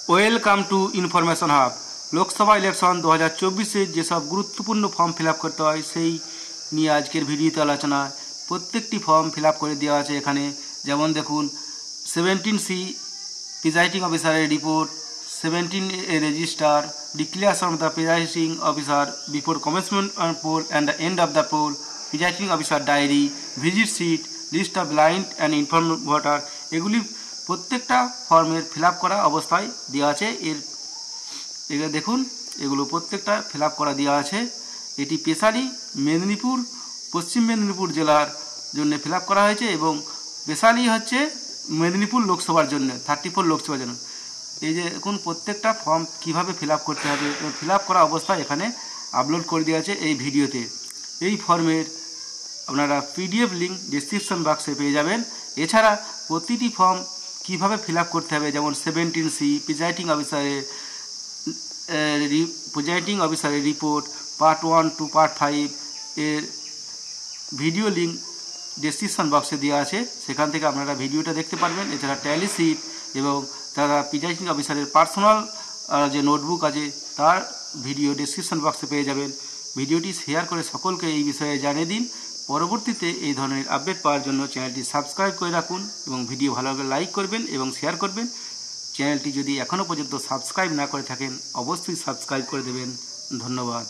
Welcome to information hub. Lok Sabha election 2024 যেসব গুরুত্বপূর্ণ form fill up করতে হয় সেই নিয়ে আজকের ভিডিওতে আলোচনা। প্রত্যেকটি ফর্ম ফিল আপ করে দেওয়া আছে এখানে। যেমন দেখুন 17C প্রিজাইডিং অফিসারের report, 17A register, declaration of the presiding officer before commencement poll and the end of the poll, presiding officer diary, visit sheet, list of blind and infirm voter, এগুলি প্রত্যেকটা ফর্মের ফিল আপ করা অবস্থায় দেওয়া আছে। এগুলো দেখুন, এগুলো প্রত্যেকটা ফিল আপ করা দেওয়া আছে। এটি স্পেশালি মেদিনীপুর, পশ্চিম মেদিনীপুর জেলার জন্য ফিল আপ করা হয়েছে এবং স্পেশালি হচ্ছে মেদিনীপুর লোকসভার জন্য, 34 লোকসভার জন্য। এই যে দেখুন প্রত্যেকটা ফর্ম কীভাবে ফিল আপ করতে হবে, ফিল আপ করা অবস্থায় এখানে আপলোড করে দেওয়া আছে এই ভিডিওতে। এই ফর্মের আপনারা PDF লিঙ্ক ডেসক্রিপশন বক্সে পেয়ে যাবেন। এছাড়া প্রতিটি ফর্ম কীভাবে ফিল আপ করতে হবে, যেমন 17C প্রিজাইডিং অফিসারের রিপোর্ট পার্ট 1 টু পার্ট 5 এর ভিডিও লিঙ্ক ডেসক্রিপশন বক্সে দেওয়া আছে, সেখান থেকে আপনারা ভিডিওটা দেখতে পারবেন। এছাড়া ট্যালি শিট এবং তারা প্রিজাইডিং অফিসারের পার্সোনাল যে নোটবুক আছে তার ভিডিও ডেসক্রিপশন বক্সে পেয়ে যাবেন। ভিডিওটি শেয়ার করে সকলকে এই বিষয়ে জানিয়ে দিন। পরবর্তীতে এই ধরনের আপডেট পাওয়ার জন্য চ্যানেলটি সাবস্ক্রাইব করে রাখুন এবং ভিডিও ভালো লাগলে লাইক করবেন এবং শেয়ার করবেন। চ্যানেলটি যদি এখনও পর্যন্ত সাবস্ক্রাইব না করে থাকেন অবশ্যই সাবস্ক্রাইব করে দেবেন। ধন্যবাদ।